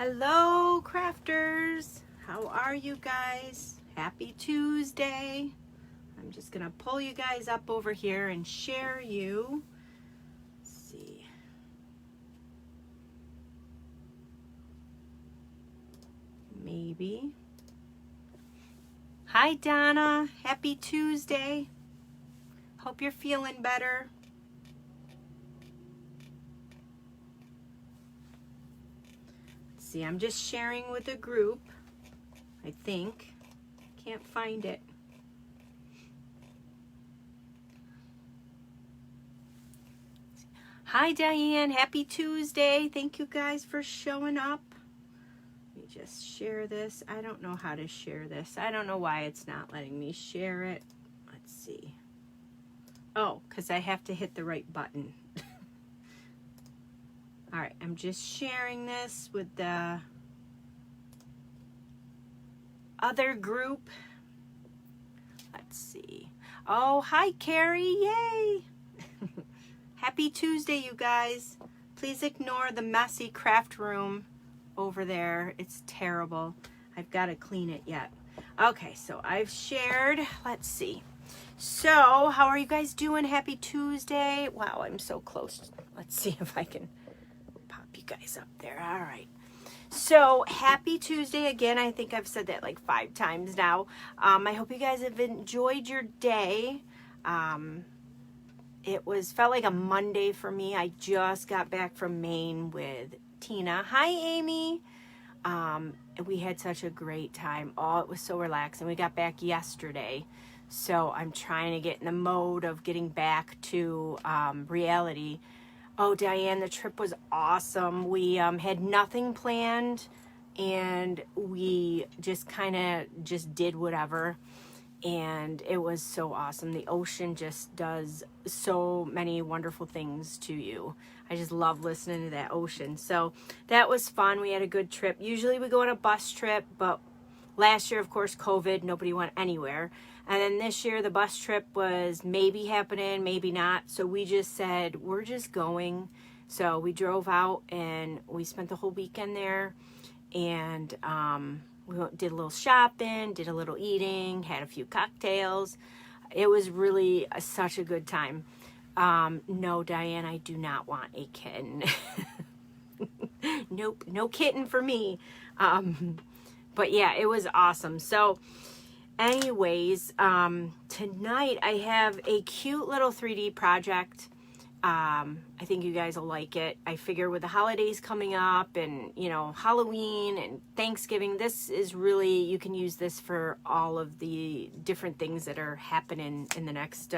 Hello, crafters. How are you guys? Happy Tuesday. I'm just going to pull you guys up over here and share you. Let's see. Maybe. Hi, Donna. Happy Tuesday. Hope you're feeling better. See, I'm just sharing with a group, I think. Can't find it. Hi, Diane. Happy Tuesday. Thank you guys for showing up. Let me just share this. I don't know how to share this. I don't know why it's not letting me share it. Let's see. Oh, because I have to hit the right button. All right, I'm just sharing this with the other group. Let's see. Oh, hi, Carrie. Yay. Happy Tuesday, you guys. Please ignore the messy craft room over there. It's terrible. I've got to clean it yet. Okay, so I've shared. Let's see. So, how are you guys doing? Happy Tuesday. Wow, I'm so close. Let's see if I can pop you guys up there. All right. So happy Tuesday again. I think I've said that like 5 times now. I hope you guys have enjoyed your day. It felt like a Monday for me. I just got back from Maine with Tina. Hi, Amy. We had such a great time. Oh, it was so relaxing. We got back yesterday. So I'm trying to get in the mode of getting back to reality. Oh, Diane, the trip was awesome. We had nothing planned, and we just did whatever, and it was so awesome. The ocean just does so many wonderful things to you. I just love listening to that ocean. So that was fun. We had a good trip. Usually we go on a bus trip, but last year, of course, COVID, nobody went anywhere. And then this year, the bus trip was maybe happening, maybe not. So we just said, we're just going. So we drove out and we spent the whole weekend there. And we did a little shopping, did a little eating, had a few cocktails. It was really such a good time. No, Diane, I do not want a kitten. Nope, no kitten for me. But yeah, it was awesome. So anyways, tonight I have a cute little 3D project. I think you guys will like it. I figure with the holidays coming up and, you know, Halloween and Thanksgiving, this is really, you can use this for all of the different things that are happening in the next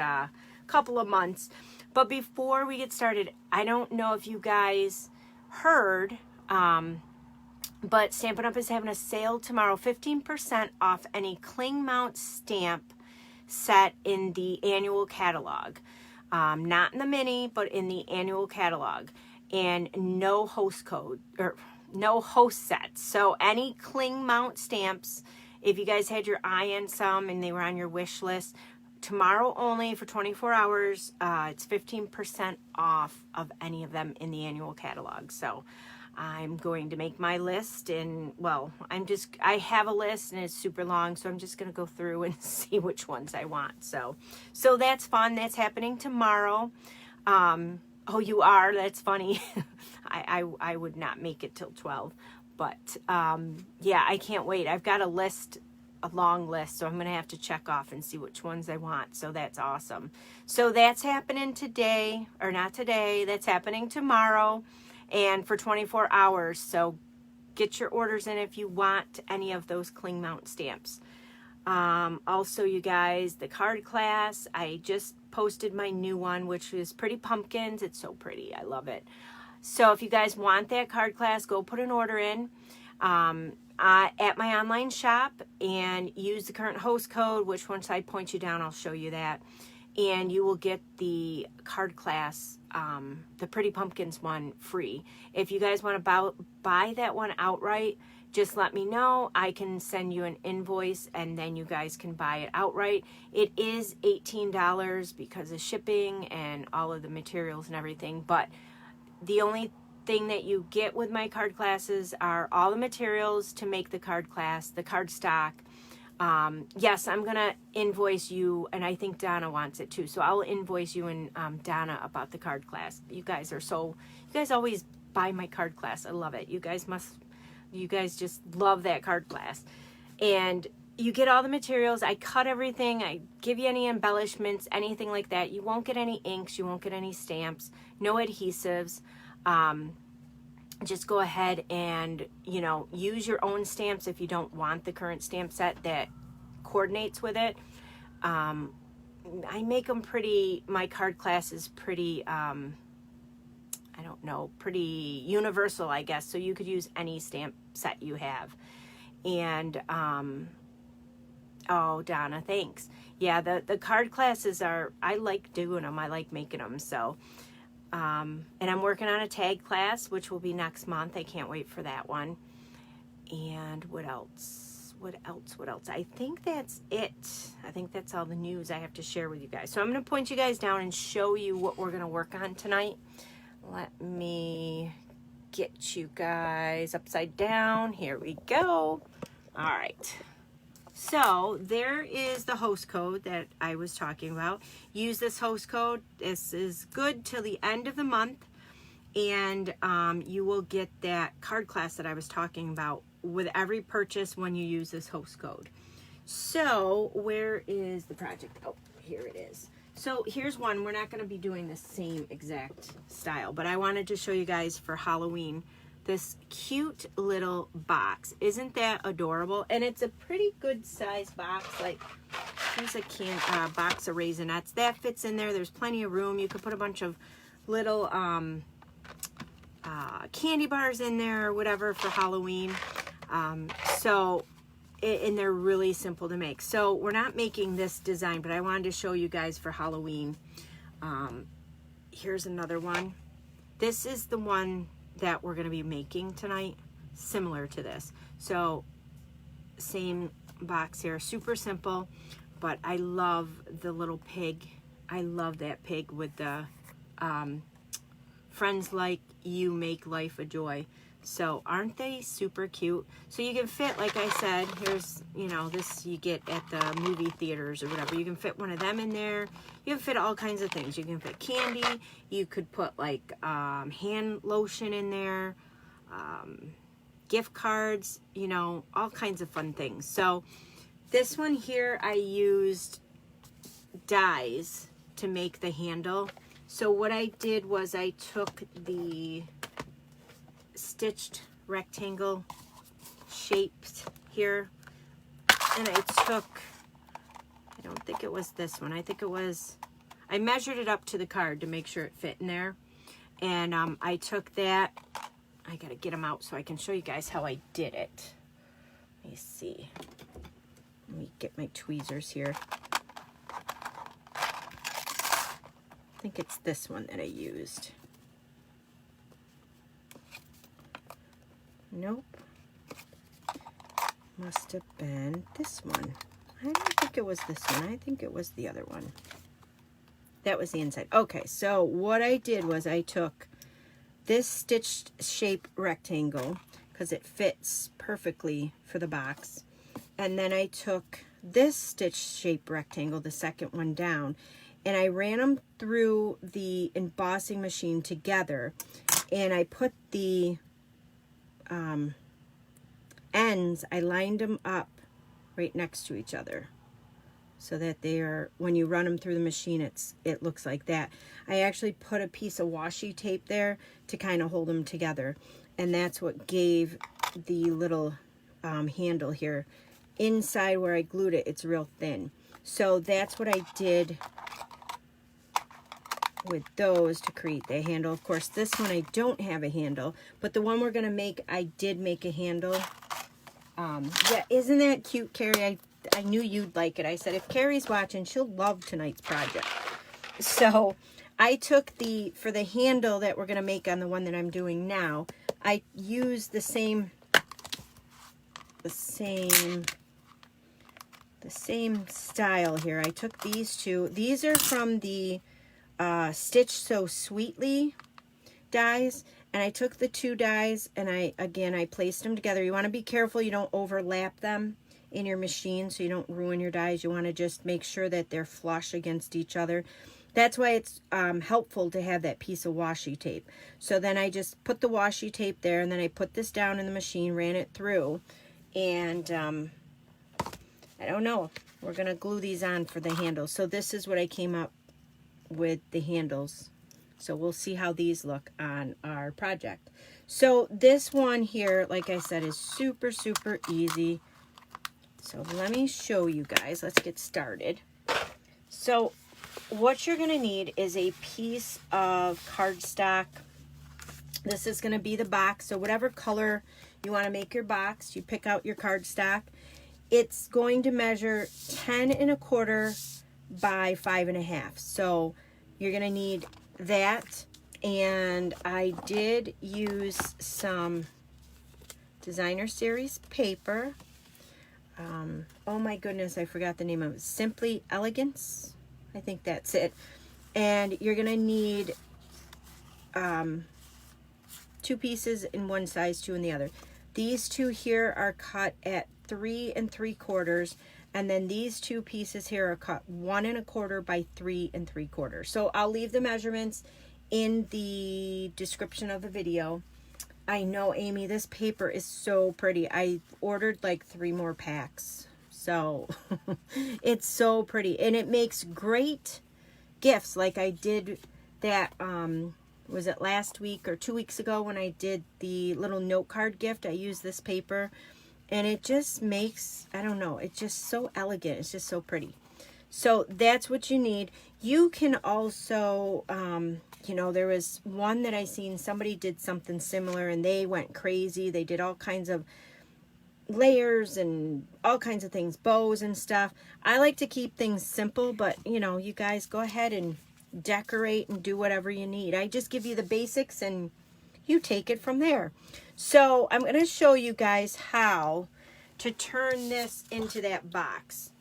couple of months. But before we get started, I don't know if you guys heard, but Stampin' Up! Is having a sale tomorrow, 15% off any cling mount stamp set in the annual catalog. Not in the mini, but in the annual catalog. And no host code, or no host sets. So any cling mount stamps, if you guys had your eye on some and they were on your wish list, tomorrow only for 24 hours, it's 15% off of any of them in the annual catalog. So I'm going to make my list, and well, I have a list and it's super long, so I'm just going to go through and see which ones I want. So that's fun. That's happening tomorrow. Oh, you are? That's funny. I would not make it till 12, but yeah, I can't wait. I've got a long list, so I'm going to have to check off and see which ones I want. So that's awesome. So that's happening today, or not today, that's happening tomorrow. And for 24 hours, so get your orders in if you want any of those cling mount stamps. Also, you guys, the card class, I just posted my new one, which is Pretty Pumpkins. It's so pretty. I love it. So if you guys want that card class, go put an order in at my online shop and use the current host code, which once I point you down, I'll show you that. And you will get the card class, the Pretty Pumpkins one, free. If you guys want to buy that one outright, just let me know. I can send you an invoice and then you guys can buy it outright. It is $18 because of shipping and all of the materials and everything. But the only thing that you get with my card classes are all the materials to make the card class, the card stock. Yes, I'm going to invoice you, and I think Donna wants it too. So I'll invoice you and Donna about the card class. You guys always buy my card class. I love it. You guys just love that card class. And you get all the materials. I cut everything. I give you any embellishments, anything like that. You won't get any inks. You won't get any stamps. No adhesives. Just go ahead and, use your own stamps if you don't want the current stamp set that coordinates with it. I make them my card class is pretty, pretty universal, I guess. So you could use any stamp set you have. And, oh, Donna, thanks. Yeah, the card classes I like doing them. I like making them. So, and I'm working on a tag class, which will be next month. I can't wait for that one. And what else? I think that's it. I think that's all the news I have to share with you guys. So I'm going to point you guys down and show you what we're going to work on tonight. Let me get you guys upside down. Here we go. All right. So there is the host code that I was talking about. Use this host code. This is good till the end of the month. And you will get that card class that I was talking about with every purchase when you use this host code. So where is the project? Oh, here it is. So here's one. We're not going to be doing the same exact style, but I wanted to show you guys for Halloween this cute little box. Isn't that adorable? And it's a pretty good size box. Like, here's a box of Raisinets. That fits in there. There's plenty of room. You could put a bunch of little candy bars in there or whatever for Halloween. And they're really simple to make. So we're not making this design, but I wanted to show you guys for Halloween. Here's another one. This is the one that we're going to be making tonight, similar to this. So same box here, super simple, but I love the little pig. I love that pig with the friends like you make life a joy. So aren't they super cute? So you can fit, like I said, here's, this you get at the movie theaters or whatever. You can fit one of them in there. You can fit all kinds of things. You can fit candy. You could put like hand lotion in there, gift cards, all kinds of fun things. So this one here, I used dies to make the handle. So what I did was I took the stitched rectangle shaped here, and I don't think it was this one. I think it was, I measured it up to the card to make sure it fit in there. And I took that, I gotta get them out so I can show you guys how I did it. Let me see. Let me get my tweezers here. I think it's this one that I used. Nope. Must have been this one. I don't think it was this one. I think it was the other one. That was the inside. Okay, so what I did was I took this stitched shape rectangle because it fits perfectly for the box. And then I took this stitched shape rectangle, the second one down, and I ran them through the embossing machine together. And I put the ends, I lined them up right next to each other so that they are, when you run them through the machine, it looks like that. I actually put a piece of washi tape there to kind of hold them together, and that's what gave the little handle here. Inside where I glued it, it's real thin. So that's what I did with those to create the handle. Of course, this one I don't have a handle, but the one we're gonna make, I did make a handle. Yeah, isn't that cute, Carrie? I knew you'd like it. I said, if Carrie's watching, she'll love tonight's project. So I took for the handle that we're gonna make on the one that I'm doing now, I used the same style here. I took these two. These are from the Stitch So Sweetly dies, And I took the 2 dies and I placed them together. You want to be careful you don't overlap them in your machine so you don't ruin your dies. You want to just make sure that they're flush against each other. That's why it's helpful to have that piece of washi tape. So then I just put the washi tape there, and then I put this down in the machine, ran it through, and I don't know. We're going to glue these on for the handles. So this is what I came up with, the handles. So we'll see how these look on our project. So this one here, like I said, is super, super easy. So let me show you guys. Let's get started. So what you're going to need is a piece of cardstock. This is going to be the box. So whatever color you want to make your box, you pick out your cardstock. It's going to measure 10 1/4 by 5 1/2. So you're going to need that. And I did use some Designer Series paper. Oh my goodness, I forgot the name of it. Simple Elegant, I think that's it. And you're gonna need 2 pieces in one size, 2 in the other. These 2 here are cut at 3 3/4, and then these 2 pieces here are cut 1 1/4 by 3 3/4. So I'll leave the measurements in the description of the video. I know, Amy, this paper is so pretty. I ordered like 3 more packs. So it's so pretty. And it makes great gifts. Like I did that, was it last week or 2 weeks ago when I did the little note card gift? I used this paper. And it just makes, I don't know, it's just so elegant. It's just so pretty. So that's what you need. You can also, you know, there was one that I seen, somebody did something similar and they went crazy. They did all kinds of layers and all kinds of things, bows and stuff. I like to keep things simple, but you know, you guys go ahead and decorate and do whatever you need. I just give you the basics and you take it from there. So I'm going to show you guys how to turn this into that box.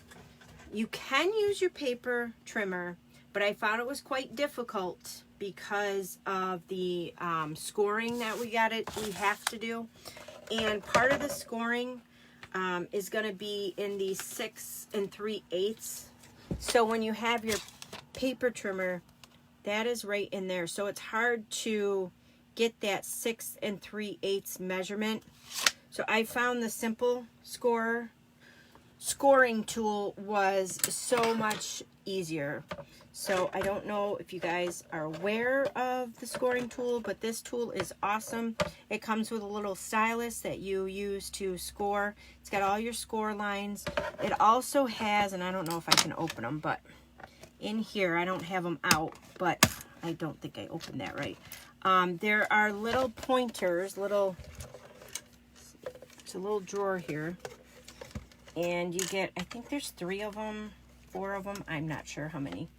You can use your paper trimmer, but I found it was quite difficult because of the scoring that we have to do. And part of the scoring is going to be in the 6 3/8. So when you have your paper trimmer, that is right in there. So it's hard to get that 6 3/8 measurement. So I found the Simple scoring tool was so much easier. So I don't know if you guys are aware of the scoring tool, but this tool is awesome. It comes with a little stylus that you use to score. It's got all your score lines. It also has, and I don't know if I can open them, but in here, I don't have them out, but I don't think I opened that right. There are little pointers, it's a little drawer here. And you get, I think there's 3 of them, 4 of them, I'm not sure how many.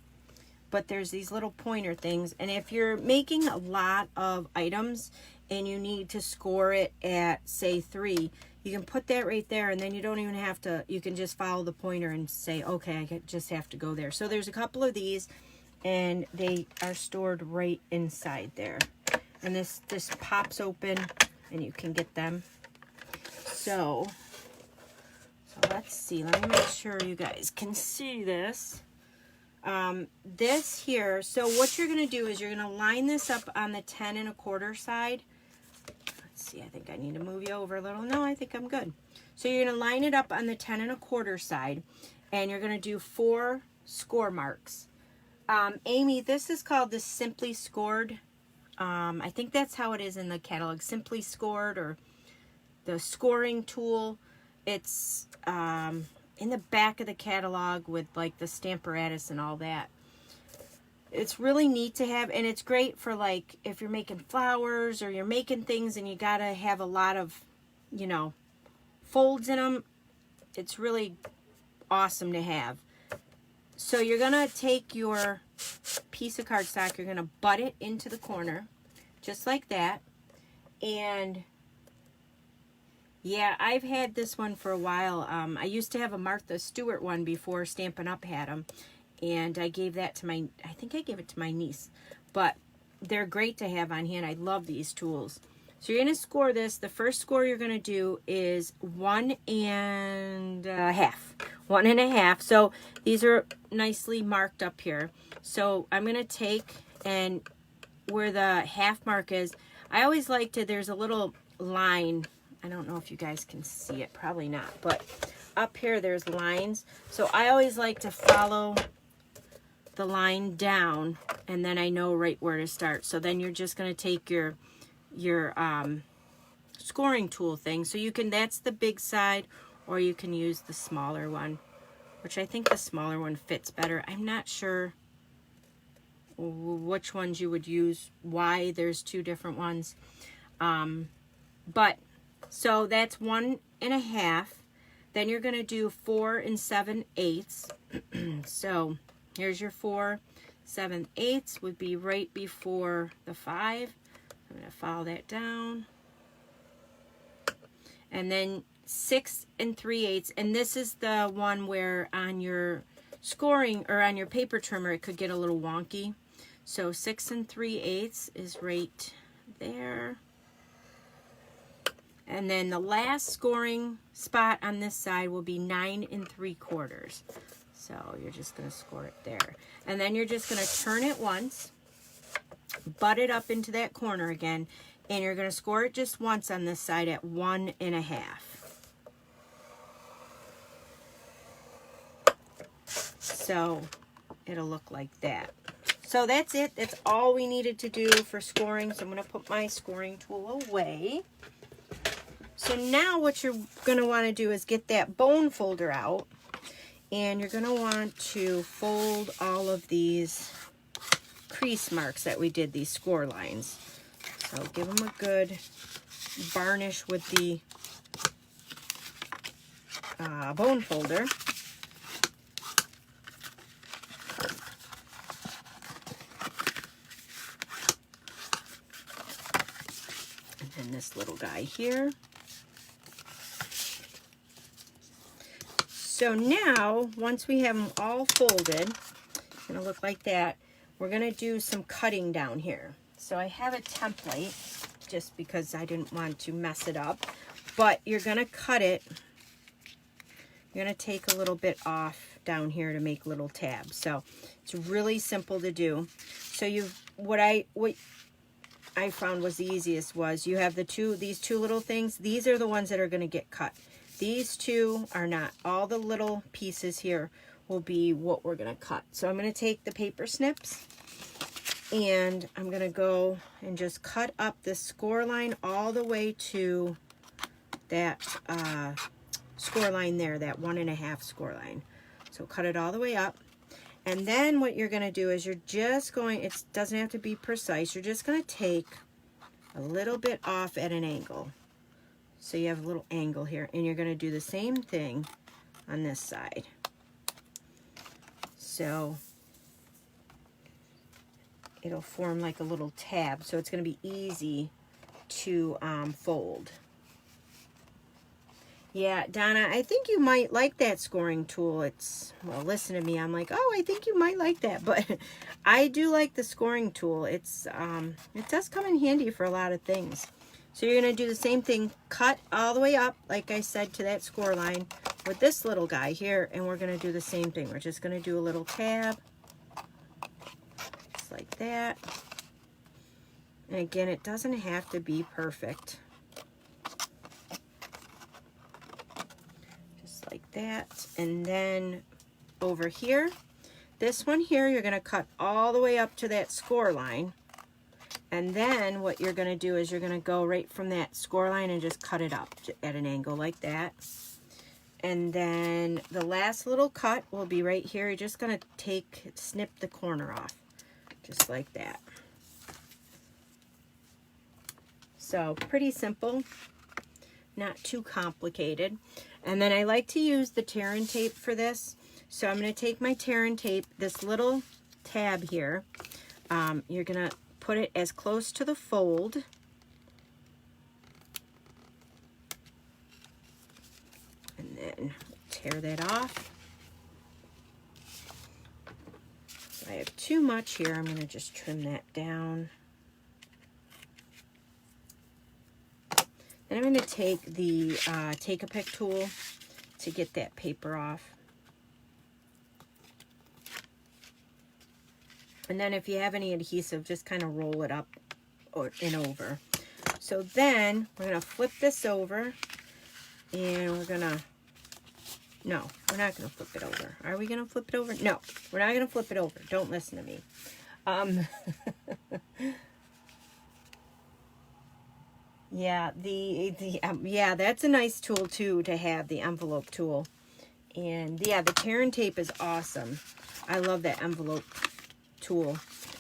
But there's these little pointer things. And if you're making a lot of items and you need to score it at, say, 3, you can put that right there, and then you don't even have to, you can just follow the pointer and say, okay, I just have to go there. So there's a couple of these, and they are stored right inside there. And this pops open, and you can get them. So let's see. Let me make sure you guys can see this. This here, so what you're going to do is you're going to line this up on the 10 1/4 side. Let's see, I think I need to move you over a little. No, I think I'm good. So you're going to line it up on the 10 1/4 side, and you're going to do 4 score marks. Amy, this is called the Simply Scored. I think that's how it is in the catalog. Simply Scored, or the scoring tool. It's in the back of the catalog with like the stamparatus and all that. It's really neat to have, and it's great for like if you're making flowers or you're making things and you gotta have a lot of, you know, folds in them. It's really awesome to have. So you're gonna take your piece of cardstock, you're gonna butt it into the corner just like that. And yeah, I've had this one for a while. I used to have a Martha Stewart one before Stampin' Up! Had them. And I gave that to I think I gave it to my niece. But they're great to have on hand. I love these tools. So you're going to score this. The first score you're going to do is 1.5. 1.5. So these are nicely marked up here. So I'm going to take, and where the half mark is, I always like to, there's a little line. I don't know if you guys can see it, probably not, but up here there's lines. So I always like to follow the line down, and then I know right where to start. So then you're just going to take your scoring tool thing. So you can, that's the big side, or you can use the smaller one, which I think the smaller one fits better. I'm not sure which ones you would use, why there's two different ones. But so that's 1.5. Then you're going to do 4 7/8. So here's your 4 7/8 would be right before the 5. I'm going to follow that down. And then 6 3/8. And this is the one where on your scoring or on your paper trimmer it could get a little wonky. So 6 3/8 is right there. And then the last scoring spot on this side will be 9 3/4. So you're just going to score it there. And then you're just going to turn it once, butt it up into that corner again, and you're going to score it just once on this side at 1.5. So it'll look like that. So that's it. That's all we needed to do for scoring. So I'm going to put my scoring tool away. So now what you're going to want to do is get that bone folder out, and you're going to want to fold all of these crease marks that we did, these score lines. So give them a good varnish with the bone folder. And then this little guy here. So now, once we have them all folded, it's going to look like that, we're going to do some cutting down here. So I have a template, just because I didn't want to mess it up, but you're going to cut it. You're going to take a little bit off down here to make little tabs. So it's really simple to do. So what I found was the easiest was you have these two little things. These are the ones that are going to get cut. These two are not. All the little pieces here will be what we're going to cut. So I'm going to take the paper snips, and I'm going to go and just cut up this score line all the way to that score line there, that 1.5 score line. So cut it all the way up. And then what you're going to do is you're just going, it doesn't have to be precise, you're just going to take a little bit off at an angle. So you have a little angle here, and you're going to do the same thing on this side. So it'll form like a little tab, so it's going to be easy to fold. Yeah, Donna, I think you might like that scoring tool. It's, well, listen to me. I'm like, oh, I think you might like that, but I do like the scoring tool. It's it does come in handy for a lot of things. So you're going to do the same thing, cut all the way up, like I said, to that score line with this little guy here, and we're going to do the same thing. We're just going to do a little tab, just like that. And again, it doesn't have to be perfect. Just like that. And then over here, this one here, you're going to cut all the way up to that score line. And then what you're going to do is you're going to go right from that score line and just cut it up at an angle like that. And then the last little cut will be right here. You're just going to snip the corner off, just like that. So pretty simple, not too complicated. And then I like to use the tear and tape for this. So I'm going to take my tear and tape, this little tab here. You're going to put it as close to the fold. And then tear that off. If I have too much here, I'm going to just trim that down. And I'm going to take the Take-A-Pick tool to get that paper off. And then if you have any adhesive, just kind of roll it up and over. So then we're going to flip this over, and we're going to, no, we're not going to flip it over. Are we going to flip it over? No, we're not going to flip it over. Don't listen to me. Yeah, yeah, that's a nice tool too to have, the envelope tool. And yeah, the tear and tape is awesome. I love that envelope tool.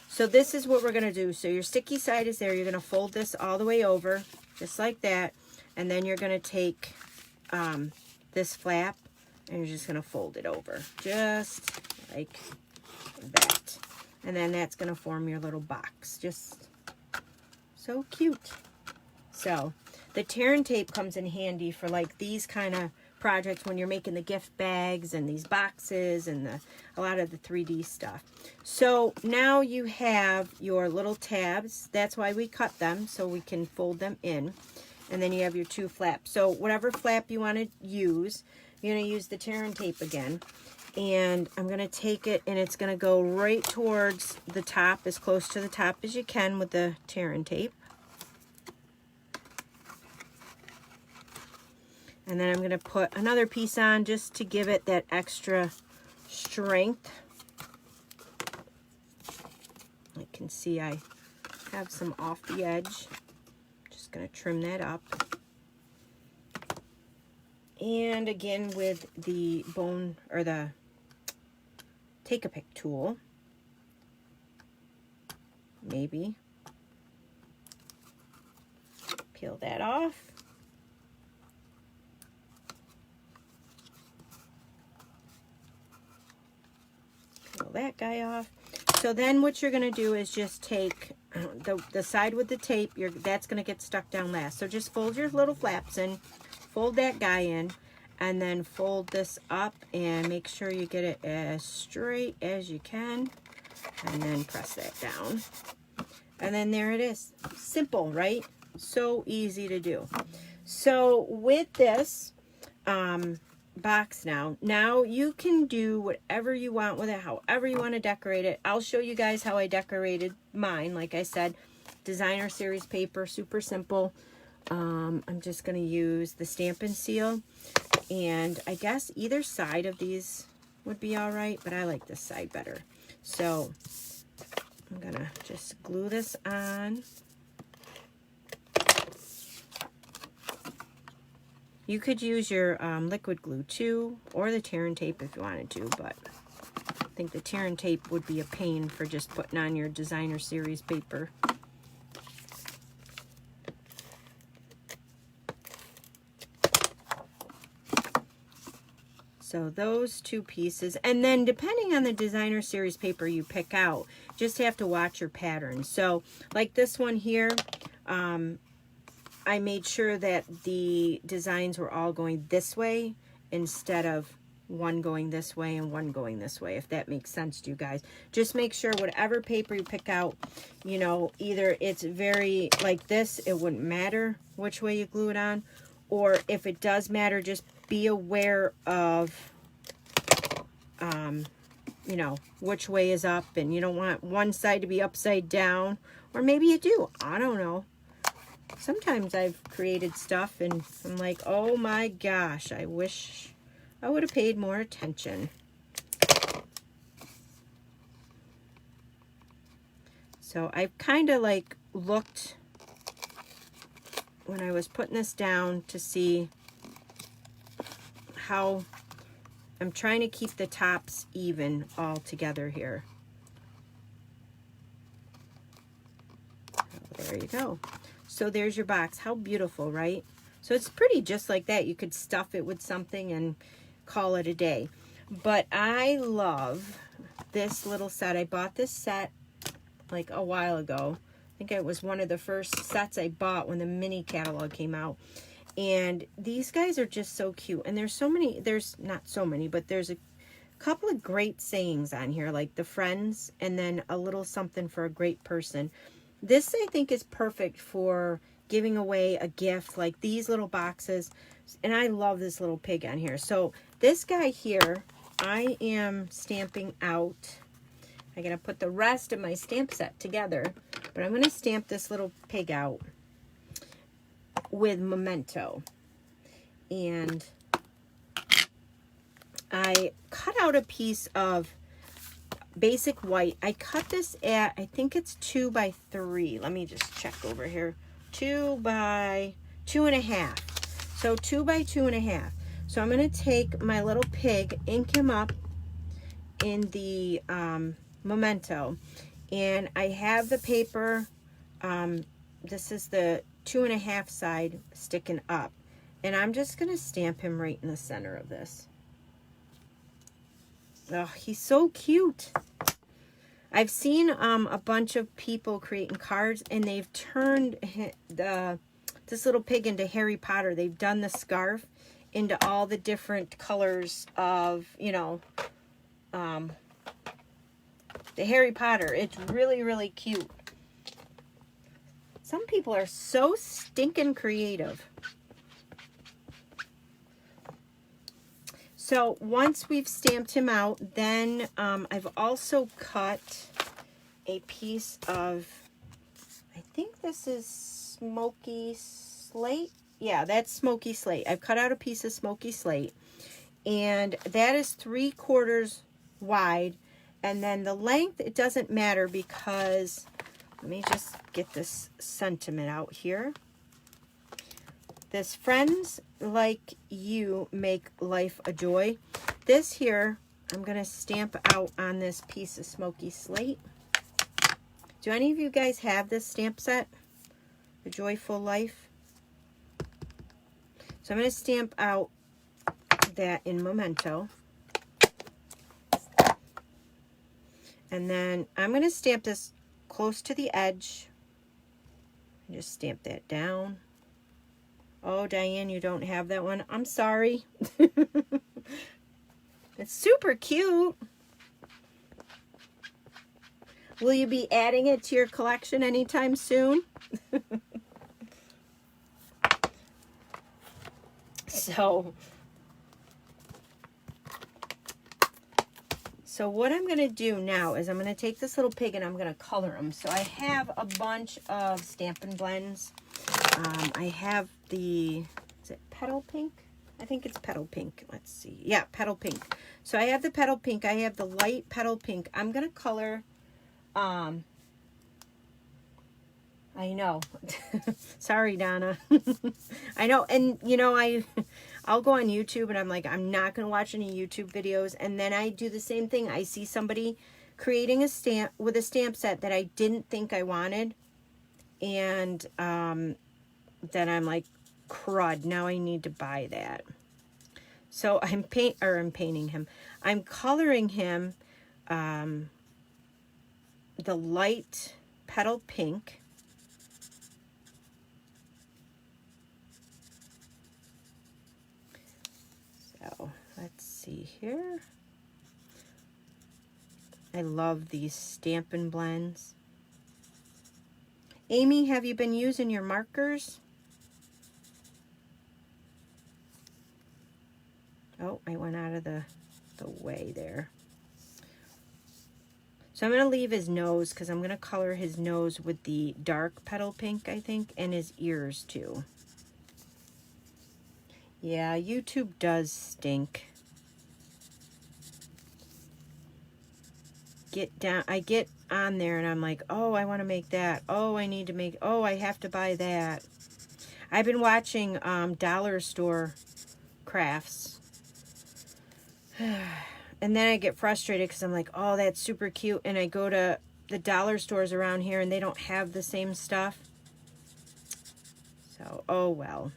So this is what we're going to do. So your sticky side is there. You're going to fold this all the way over, just like that. And then you're going to take this flap, and you're just going to fold it over, just like that. And then that's going to form your little box. Just so cute. So the tear and tape comes in handy for like these kind of projects when you're making the gift bags and these boxes and a lot of the 3D stuff. So now you have your little tabs. That's why we cut them, so we can fold them in. And then you have your two flaps. So whatever flap you want to use, you're going to use the tear and tape again. And I'm going to take it, and it's going to go right towards the top, as close to the top as you can with the tear and tape. And then I'm going to put another piece on just to give it that extra strength. You can see I have some off the edge. Just going to trim that up. And again with the bone, or the Take-A-Pick tool, maybe peel that off. That guy off. So then what you're going to do is just take the side with the tape. That's going to get stuck down last. So just fold your little flaps in, fold that guy in, and then fold this up and make sure you get it as straight as you can, and then press that down. And then there it is. Simple, right? So easy to do. So with this box now you can do whatever you want with it, however you want to decorate it. I'll show you guys how I decorated mine. Like I said, designer series paper, super simple. I'm just going to use the Stampin' Seal, and I guess either side of these would be all right, but I like this side better. So I'm going to just glue this on. You could use your liquid glue too, or the tear and tape if you wanted to, but I think the tear and tape would be a pain for just putting on your designer series paper. So those two pieces, and then depending on the designer series paper you pick out, just have to watch your pattern. So like this one here, I made sure that the designs were all going this way instead of one going this way and one going this way, if that makes sense to you guys. Just make sure whatever paper you pick out, you know, either it's very like this, it wouldn't matter which way you glue it on, or if it does matter, just be aware of, you know, which way is up, and you don't want one side to be upside down, or maybe you do, I don't know. Sometimes I've created stuff and I'm like, oh my gosh, I wish I would have paid more attention. So I've kind of like looked when I was putting this down to see how I'm trying to keep the tops even all together here. There you go. So there's your box. How beautiful, right? So it's pretty just like that. You could stuff it with something and call it a day. But I love this little set. I bought this set like a while ago. I think it was one of the first sets I bought when the mini catalog came out. And these guys are just so cute. And there's so many, there's not so many, but there's a couple of great sayings on here, like the friends, and then a little something for a great person. This, I think, is perfect for giving away a gift, like these little boxes. And I love this little pig on here. So this guy here, I am stamping out. I'm going to put the rest of my stamp set together, but I'm going to stamp this little pig out with Memento. And I cut out a piece of basic white. I cut this at, I think it's 2 by 3. Let me just check over here. 2 by 2.5. So 2 by 2.5. So I'm going to take my little pig, ink him up in the Memento, and I have the paper. This is the 2.5 side sticking up, and I'm just going to stamp him right in the center of this. Oh, he's so cute. I've seen a bunch of people creating cards, and they've turned this little pig into Harry Potter. They've done the scarf into all the different colors of, you know, the Harry Potter. It's really, really cute. Some people are so stinking creative. So once we've stamped him out, then I've also cut a piece of, I think this is smoky slate. Yeah, that's smoky slate. I've cut out a piece of smoky slate, and that is 3/4 wide. And then the length, it doesn't matter, because, let me just get this sentiment out here. This friends like you make life a joy. This here, I'm going to stamp out on this piece of smoky slate. Do any of you guys have this stamp set? A Joyful Life? So I'm going to stamp out that in Memento. And then I'm going to stamp this close to the edge. And just stamp that down. Oh, Diane, you don't have that one. I'm sorry. It's super cute. Will you be adding it to your collection anytime soon? So what I'm going to do now is I'm going to take this little pig and I'm going to color him. So I have a bunch of Stampin' Blends. I have the, is it Petal Pink? I think it's Petal Pink. Let's see. Yeah, Petal Pink. So I have the Petal Pink. I have the light Petal Pink. I'm going to color, I know. Sorry, Donna. I know. And, you know, I'll go on YouTube and I'm like, I'm not going to watch any YouTube videos. And then I do the same thing. I see somebody creating a stamp with a stamp set that I didn't think I wanted. And then I'm like, crud, now I need to buy that. So I'm painting him. I'm coloring him the light Petal Pink. So let's see here. I love these Stampin' Blends. Amy, have you been using your markers? Oh, I went out of the way there. So I'm going to leave his nose because I'm going to color his nose with the dark Petal Pink, I think, and his ears too. Yeah, YouTube does stink. I get on there and I'm like, oh, I want to make that. Oh, I need to make, oh, I have to buy that. I've been watching dollar store crafts. And then I get frustrated because I'm like, oh, that's super cute. And I go to the dollar stores around here and they don't have the same stuff. So, oh well.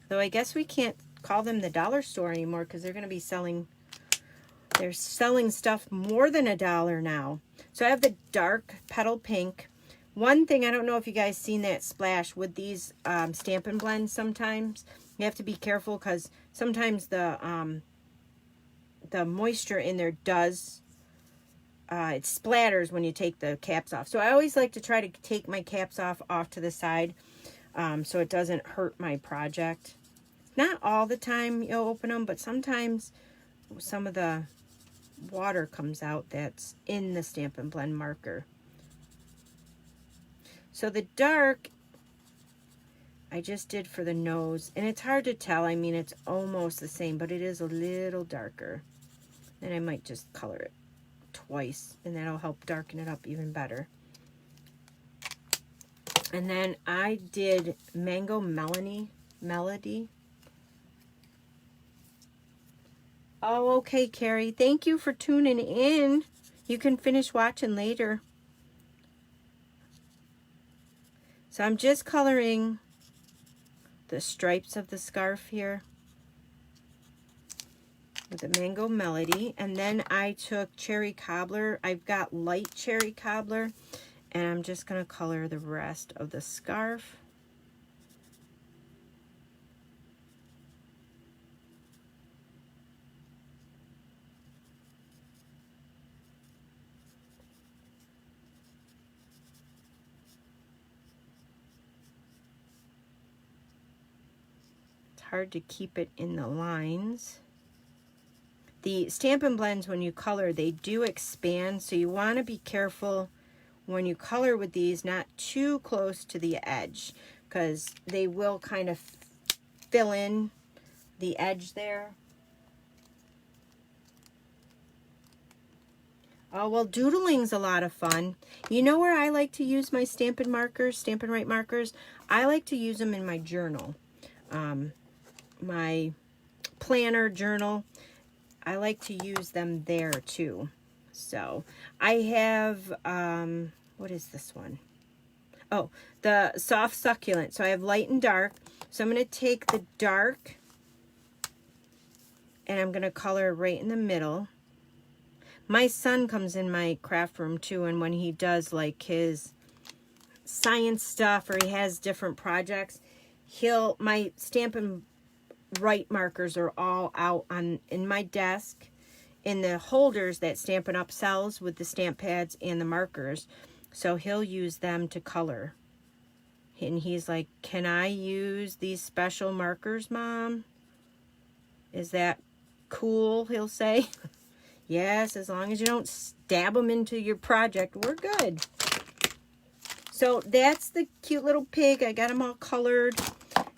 Though I guess we can't call them the dollar store anymore because they're going to be selling, they're selling stuff more than $1 now. So I have the dark Petal Pink. One thing, I don't know if you guys seen that splash with these Stampin' Blends sometimes. You have to be careful because sometimes the moisture in there does it splatters when you take the caps off. So I always like to try to take my caps off to the side, so it doesn't hurt my project. Not all the time you'll open them, but sometimes some of the water comes out that's in the Stampin' Blend marker. So the dark I just did for the nose, and it's hard to tell. I mean, it's almost the same, but it is a little darker. And I might just color it twice, and that'll help darken it up even better. And then I did Mango Melody. Oh, okay, Carrie. Thank you for tuning in. You can finish watching later. So I'm just coloring the stripes of the scarf here with the Mango Melody. And then I took Cherry Cobbler. I've got light Cherry Cobbler, and I'm just going to color the rest of the scarf. It's hard to keep it in the lines. The Stampin' Blends, when you color, they do expand, so you want to be careful when you color with these, not too close to the edge, because they will kind of fill in the edge there. Oh, well, doodling's a lot of fun. You know where I like to use my Stampin' markers, Stampin' Write markers? I like to use them in my journal, my planner journal. I like to use them there too. So I have, what is this one? Oh, the Soft Succulent. So I have light and dark. So I'm going to take the dark and I'm going to color right in the middle. My son comes in my craft room too, and when he does like his science stuff or he has different projects, my Stampin' Write markers are all out in my desk in the holders that Stampin' Up sells with the stamp pads and the markers. So he'll use them to color. And he's like, "Can I use these special markers, Mom? Is that cool?" He'll say. Yes, as long as you don't stab them into your project, we're good. So that's the cute little pig. I got them all colored.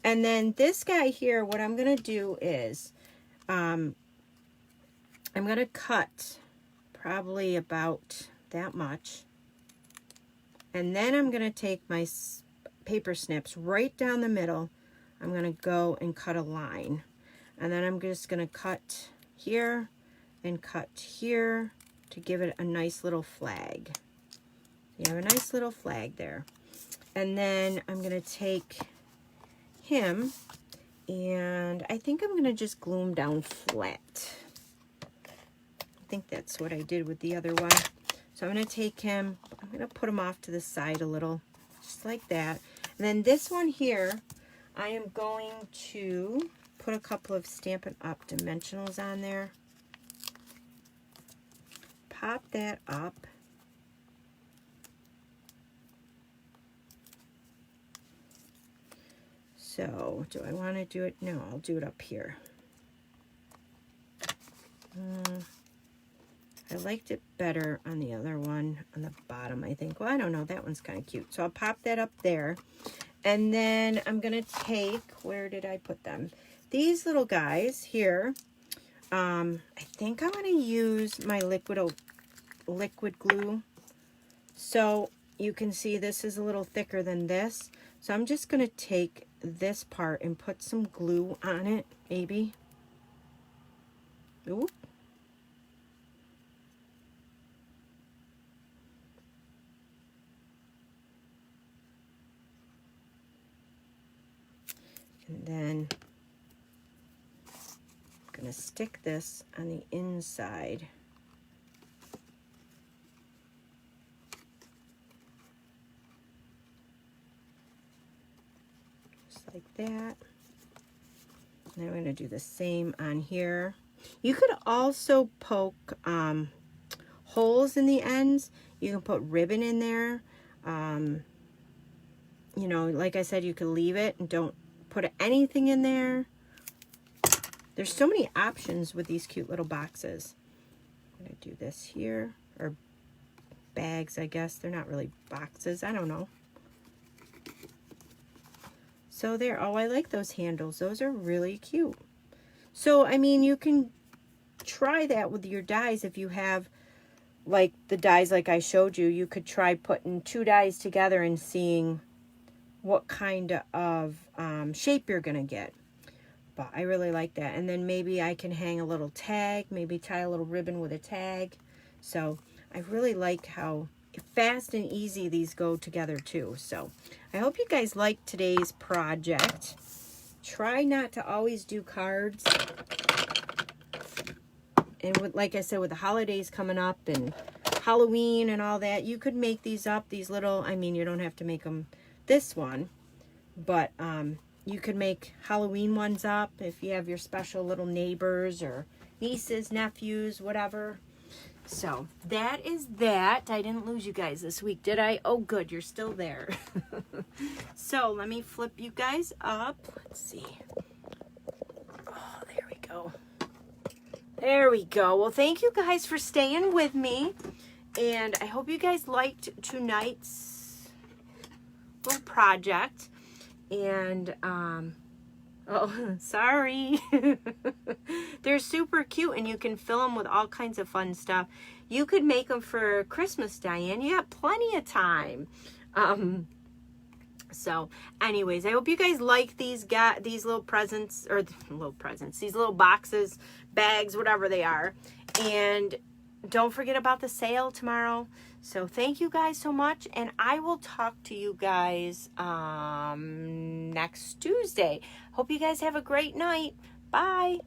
And then this guy here, what I'm going to do is, I'm going to cut probably about that much. And then I'm going to take my paper snips right down the middle. I'm going to go and cut a line. And then I'm just going to cut here and cut here to give it a nice little flag. You have a nice little flag there. And then I'm going to take him, and I think I'm going to just glue him down flat. I think that's what I did with the other one. So I'm going to take him, I'm going to put him off to the side a little, just like that. And then this one here, I am going to put a couple of Stampin' Up dimensionals on there. Pop that up. So, do I want to do it? No, I'll do it up here. I liked it better on the other one, on the bottom, I think. Well, I don't know. That one's kind of cute. So, I'll pop that up there. And then I'm going to take, where did I put them? These little guys here. I think I'm going to use my liquid glue. So, you can see this is a little thicker than this. So, I'm just going to take this part and put some glue on it, maybe. Ooh. And then I'm going to stick this on the inside. Like that. Now I'm going to do the same on here. You could also poke holes in the ends. You can put ribbon in there. You know, like I said, you can leave it and don't put anything in there. There's so many options with these cute little boxes. I'm going to do this here, or bags, I guess. They're not really boxes. I don't know. So there. Oh, I like those handles. Those are really cute. So, I mean, you can try that with your dies. If you have, like, the dies like I showed you, you could try putting 2 dies together and seeing what kind of shape you're going to get. But I really like that. And then maybe I can hang a little tag, maybe tie a little ribbon with a tag. So I really like how fast and easy these go together too. So I hope you guys liked today's project. Try not to always do cards. And with, like I said, with the holidays coming up and Halloween and all that, you could make these up, these little, I mean, you don't have to make them this one, but you could make Halloween ones up if you have your special little neighbors or nieces, nephews, whatever. So that is that. I didn't lose you guys this week, did I? Oh, good. You're still there. So let me flip you guys up. Let's see. Oh, there we go. There we go. Well, thank you guys for staying with me. And I hope you guys liked tonight's little project. And, oh, sorry. They're super cute, and you can fill them with all kinds of fun stuff. You could make them for Christmas, Diane. You got plenty of time. So, anyways, I hope you guys like these little presents, or these little boxes, bags, whatever they are. And don't forget about the sale tomorrow. So thank you guys so much, and I will talk to you guys next Tuesday. Hope you guys have a great night. Bye.